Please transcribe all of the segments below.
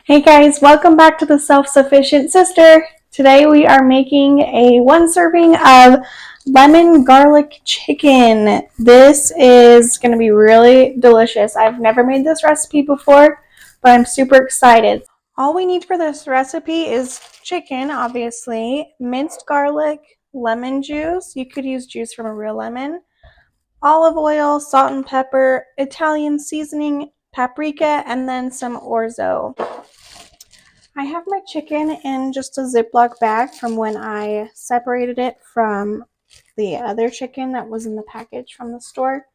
Hey guys, welcome back to the Self-Sufficient Sister. Today we are making a one serving of lemon garlic chicken. This is going to be really delicious. I've never made this recipe before, but I'm super excited. All we need for this recipe is chicken, obviously, minced garlic, lemon juice. You could use juice from a real lemon, olive oil, salt and pepper, Italian seasoning, paprika, and then some orzo. I have my chicken in just a Ziploc bag from when I separated it from the other chicken that was in the package from the store.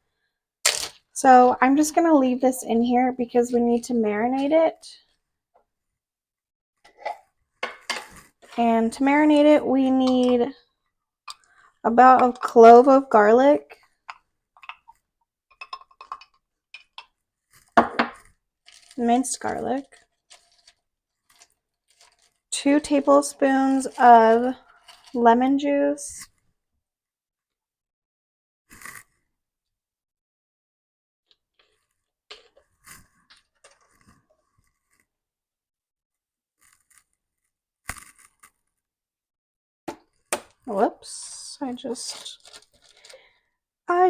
So I'm just going to leave this in here because we need to marinate it. And to marinate it, we need about a clove of garlic, minced garlic, 2 tablespoons of lemon juice, whoops, I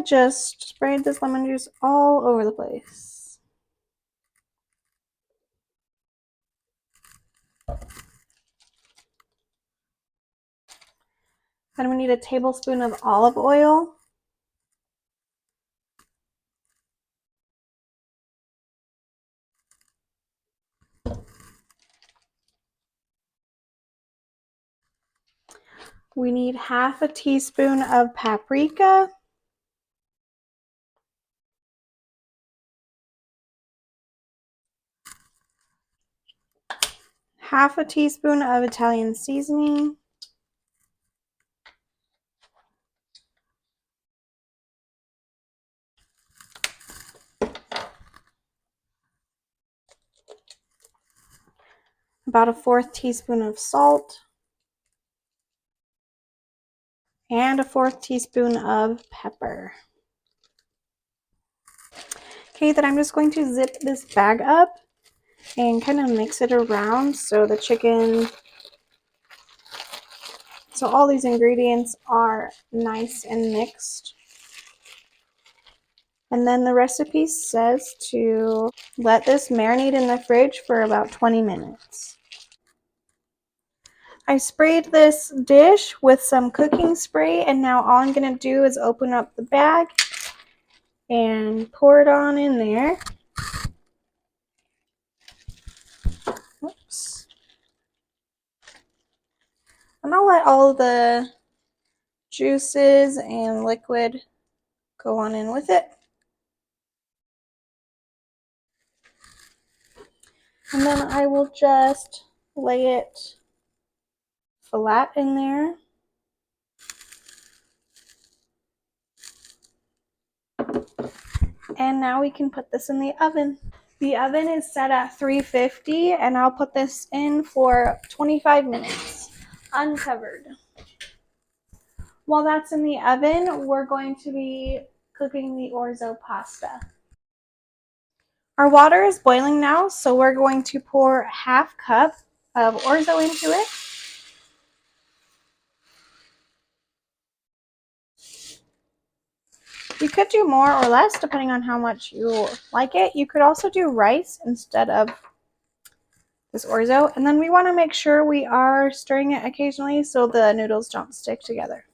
just sprayed this lemon juice all over the place. Then we need a tablespoon of olive oil. We need half a teaspoon of paprika. Half a teaspoon of Italian seasoning. About a 1/4 teaspoon of salt. And a 1/4 teaspoon of pepper. Okay, then I'm just going to zip this bag up and kind of mix it around so all these ingredients are nice and mixed. And then the recipe says to let this marinate in the fridge for about 20 minutes. I sprayed this dish with some cooking spray, and now all I'm going to do is open up the bag and pour it on in there. Oops. And I'll let all the juices and liquid go on in with it. And then I will just lay it flat in there. And now we can put this in the oven. The oven is set at 350, and I'll put this in for 25 minutes, uncovered. While that's in the oven, we're going to be cooking the orzo pasta. Our water is boiling now, so we're going to pour 1/2 cup of orzo into it. You could do more or less depending on how much you like it. You could also do rice instead of this orzo. And then we want to make sure we are stirring it occasionally so the noodles don't stick together.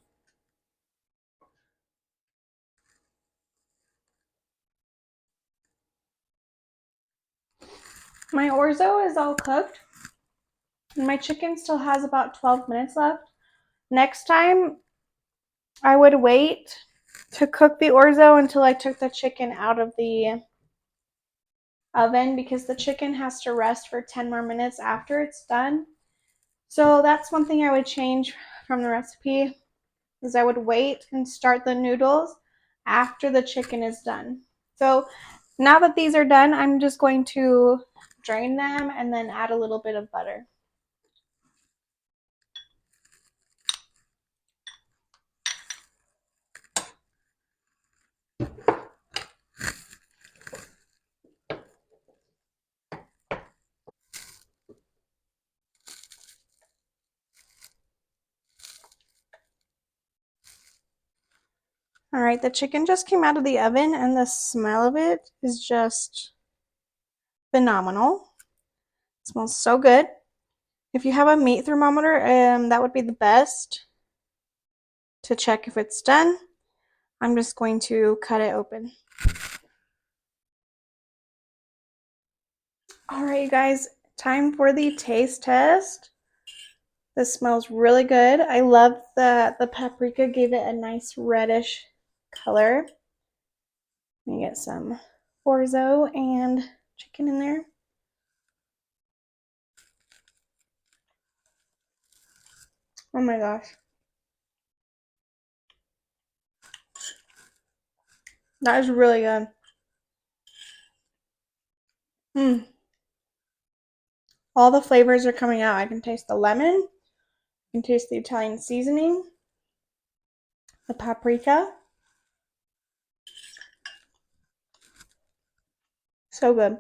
My orzo is all cooked, and my chicken still has about 12 minutes left. Next time, I would wait to cook the orzo until I took the chicken out of the oven because the chicken has to rest for 10 more minutes after it's done. So that's one thing I would change from the recipe, is I would wait and start the noodles after the chicken is done. So now that these are done, I'm just going to drain them and then add a little bit of butter. All right, the chicken just came out of the oven and the smell of it is just phenomenal. It smells so good. If you have a meat thermometer, that would be the best to check if it's done. I'm just going to cut it open. All right, you guys, time for the taste test. This smells really good. I love that the paprika gave it a nice reddish color. Let me get some orzo and chicken in there. Oh my gosh. That is really good. All the flavors are coming out. I can taste the lemon. I can taste the Italian seasoning. The paprika. So good.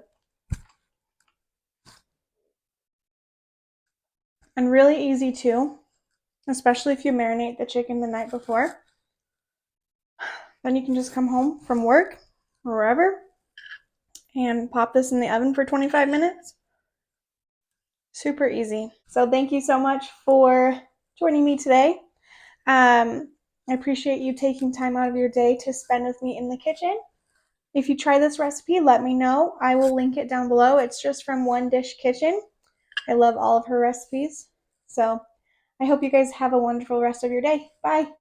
And really easy too, especially if you marinate the chicken the night before. Then you can just come home from work or wherever and pop this in the oven for 25 minutes. Super easy. So thank you so much for joining me today. I appreciate you taking time out of your day to spend with me in the kitchen. If you try this recipe, let me know. I will link it down below. It's just from One Dish Kitchen. I love all of her recipes. So I hope you guys have a wonderful rest of your day. Bye.